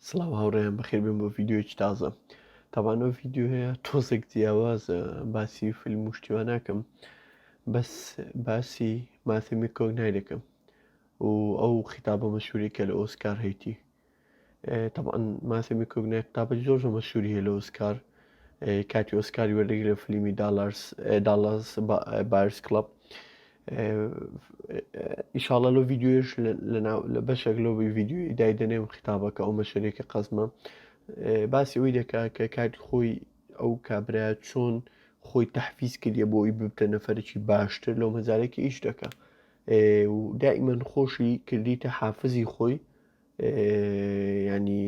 سڵاو هاوڕێیان بەخێر بێن بۆ ڤیددیۆیەکی تازە. تاوانەوە ڤیددیو هەیە تۆزێک جیاوازە باسی فیلم و شتیوان ناکەم، بەس باسی ماثیۆ مەکۆنای دەکەم و ئەو خیتابە مەشهووری کە لە ئۆسکار هەیتی. طبعاً ماثیۆ مەکۆنای قیتابە زۆر مەشهووری هەیە لە ئۆسکار، کاتی ئۆسکاری وەردەگرە لە فیلمی دالاس بایرس کڵەب. ئیشاڵە لەو ڤیددیۆش لە بەشێک لەو ڤیددیۆی دایدەنێم خیتابەکە ئەو مەشهوورێکە قەزمە باسی ئەوی دەکا کە کاتی خۆی ئەو کابرا چۆن خۆی تەحفیز کردیە بۆ ئەوی ببتە نەفەرێکی باشتر لەو مەجالێکی ئیش دەکا و دائیمەن خۆشی کردیتە حافزی خۆی، ینی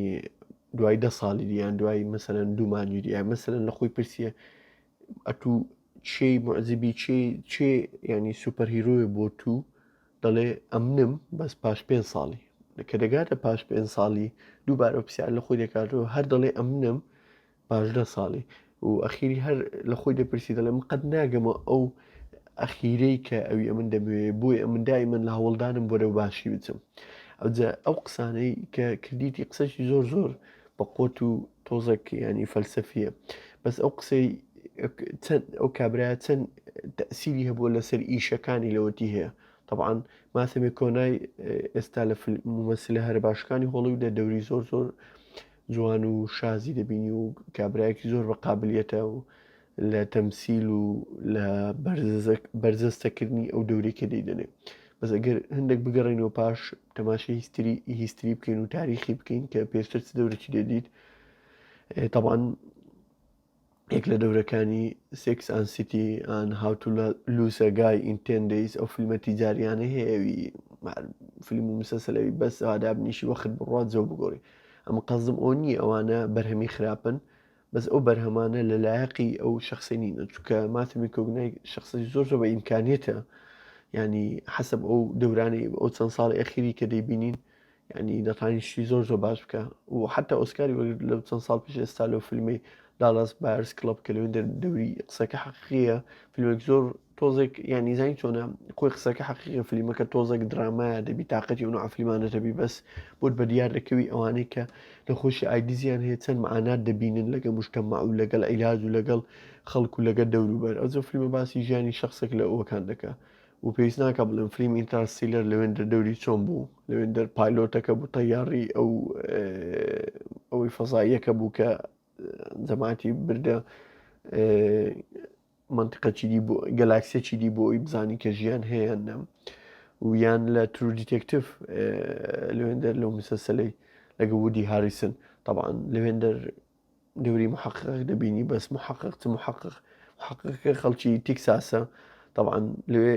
دوای 10 ساڵی دییان دوای مەسەرەن 2 مانگی دییان مەسەرەن لە خۆی پرسیە ئەتوو چێ معزبی چێ ینی سوپەرهیرۆیە بۆ تو، دەڵێ ئەمنم بەس پاش 5 ساڵی کە دەگاتە پاش 5 ساڵی دووبارە پرسیار لە خۆی دەکاتەوە هەر دەڵێ ئەمنم پاش 10 ساڵی و ئەخیری هەر لە خۆی دەپرسی دەڵێ من قەت ناگەمە ئەو ئەخیرەی کە ئەوی ئەمن دەبێ بۆی ئەمن دایمەن لە هەوڵدانم بۆ لەو باشی بچم. ئەو قسانەی کە کردیتی قسەشی زۆر بە قۆت و تۆزێک ینی فەلسەفیە، بەس ئەو قسەی ئەو کابرا چەند تەسیری هەبووە لەسەر ئیشەکانی لەوەتی هەیە. طبعاً ماثیۆ مەکۆنای ئێستا لە ممثلە هەرە باشەکانی هۆڵیوودە دەوری زۆر جوان و شازی دەبینی و کابراایەکی زۆر بە قابلیەتە و لە تەمسیل و لە بەرزەستەکردنی ئەو دەورێکە دەیدەنێ. بەس ئەگەر هەندێک بگەڕێنەوە پاش تەماشای هیستری بکەین و تاریخی بکەین کە پێشتر چ دەورێکی دەدیت. طبعاً یەک لە دەورەکانی Sex and the City and How to Lose a Guy in 10 Days ئەو فیلمە تیجاریانە هەیەوی فیلم و مسلسلەوی بەس ئادابنیشی وەخت بڕات زۆر بگۆڕی. ئەمە قەزم ئەو نییە ئەوانە بەرهەمی خراپن، بەس ئەو بەرهەمانە لە لایەقی ئەو شخصی نینە، چونکە ماثیۆ مەکۆنای شخصی زۆر بە ئیمکانیەتە، ینی حەسب ئەو دەورانی ئەو چەند ساڵی ئەخیری کە دەیبینین ینی دەتوانیشتی زۆر باش بکە و حتا ئۆسکاری وەرگرت لەو چەند ساڵ پێش ئێستا لەو فیلمی دالاس بایرس کڵەب کە لەوێن دەوری قسەکە حەقیقیە، فیلمێک زۆر تۆزێک ینی زانی چۆنە خۆی قسەکە حەقیقیە، فیلمەکە تۆزێک درامایە دەبی تااقەتی ئەو نوع فیلمانەتەبی بەس بۆت بە دیار دەکەوی ئەوانەی کە نەخۆشی ئایدیزیان هەیە چەند مەعانات دەبینن لەگەڵ موجتەمەع و لەگەڵ عیلاج و لەگەڵ خەڵک و لەگەڵ دەوروبەر. ئەو فیلمە باسی ژیانی شخصێک لە ئەوەکان دەکات و پێویست ناکە بڵێن فیلم ئینتەرستیلەر لەوێن دەوری چۆن بوو، لەوێن پایلۆتەکە بوو تەیاری ئەوەی فەزاییەکە بوو کە جەماعەتی بردە منتیقەچیدی بۆ گەلاکسیەکی دی بۆ ئەوی بزانی کە ژیان هەیە نەم و یان لە ترو دیتێکتیڤ لەوێندەر لەو مسلسلەی لەگە وودی هاریسن. طبعاً لەوێندەر دەوری محقق دەبینی بەس محققەکە خەڵکی تێکساسە. طبعاً لەوێ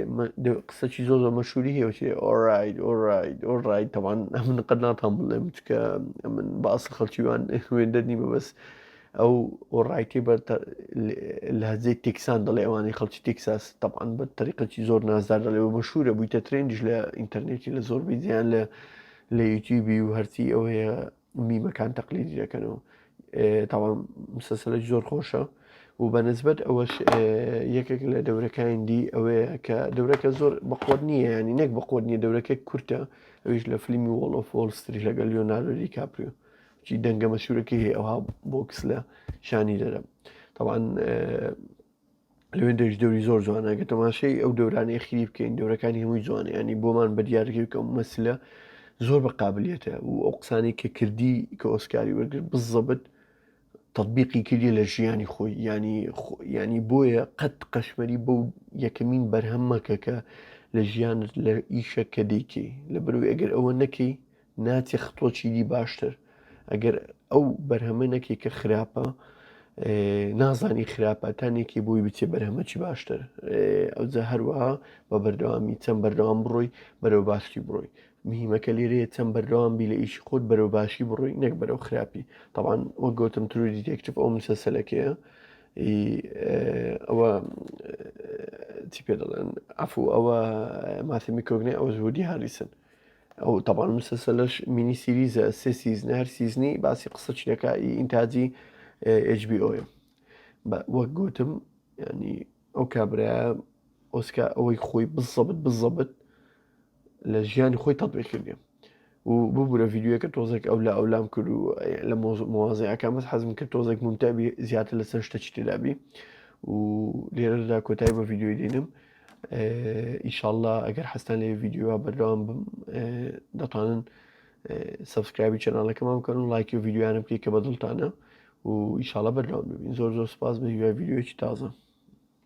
قسەی زۆر مەشهووری هەیە وچێ ئۆڕایت طبعاً من قەت ناتوان بڵێم چکە من بە ئەسڵ خەڵکی وان وێندەر نیمە، بەس ئەو ئۆڕایتی بە لەهجەی تێکسان دەڵێ ئەوانەی خەڵکی تێکساس طبعاً بە تەریقەکی زۆر نازدار دەڵێەوە مەشهوورە بوویتە ترێندیش لە ئینتەرنێتی لە زۆربەی جیان لە یوتیوبی و هەرچی ئەو هەیە میمەکان تەقلیدی دەکەنەوە. طبعاً مسلسلێکی زۆر خۆشە و بەنسبەت ئەوەش یەکێک لە دەورەکانی دی ئەوەیە کە دەورەکە زۆر بەقۆت نییە، ینی نەک بەقۆت نییە، دەورەکە کورتە، ئەویش لە فیلمی وۆڵ ئۆف وۆڵ ستریت لەگەڵ لیۆناردۆ دیکاپریۆ چی دەنگە مەشهوورەکەی هەیە ئەوها بۆکس لە شانی دەرە. طبعاً لەوێن دەوری زۆر جوانە کە تەماشای ئەو دەورانی ئەخیری بکەین دەورەکانی هەمووی جوانە، ینی بۆمان بە دیارەکەی کە مەمثلە زۆر بە قابلیەتە و ئەو قسانەی کە کردی کە ئۆسکاری وەرگرت بزەبت تەطبیقی کردی لە ژیانی خۆی، ینی بۆیە قەت قەشمەری بەو یەکەمین بەرهەمەکە کە لە ژیانت لە ئیشە کە دەیکەی لەبەرەوەی ئەگەر ئەوە نەکەی ناچێ خطۆکی دی باشتر. ئەگەر ئەو بەرهەمە نەکەی کە خراپە نازانی خراپە تانێکی بۆی بچێ بەرهەمەکی باشتر. ئەوجا هەروەها بە بەردەوامی چەند بەردەوام بڕۆی بەرەو باشی بڕۆی. مهمەکە لێرەیە چەند بەردەوام بی لە ئیشی خۆت بەرەو باشی بڕۆی نەک بەرەو خراپی. طبعاً وەک گوتم ترو دیتێکتیڤ ئەو مسلسلەکەیە ئەوە چی پێ دەڵێن ئەفوو ئەوە ماثیۆ مەکۆنای ئەوە وودی هاریسن. ئەو طبعاً مسلسلەش مینی سیریزە 3 سیزنە، هەر سیزنی باسی قسەی دەکات ئینتاجی HBOە. وەک گوتم ینی ئەو کابرایە ئۆسکار ئەوەی خۆی بزەبت لە ژیانی خۆی تەطبیق کردی و ببوورە ڤیددیوەکە تۆزێک ئەو لە ئەولام کرد و لە مۆازەیەکان بەس حەزم کرد تۆزێک ممتابی زیاتر لەسەر شتەچ تێدابی و لێرەدا کۆتایی بە ڤیددیۆی دێنم ئیشاءالله ئەگەر حەستان لێ ڤیددیوە بەردەوام بم دەتوانن سبسکرایبی چەناڵەکەمان بکەن و لایکی و ڤیددیویانە بکەیت کە بەدڵتانە و ئیشاءالله بەردەوام ببین. زۆر سپاس بە هیوای ڤیددیۆیەکی تازە.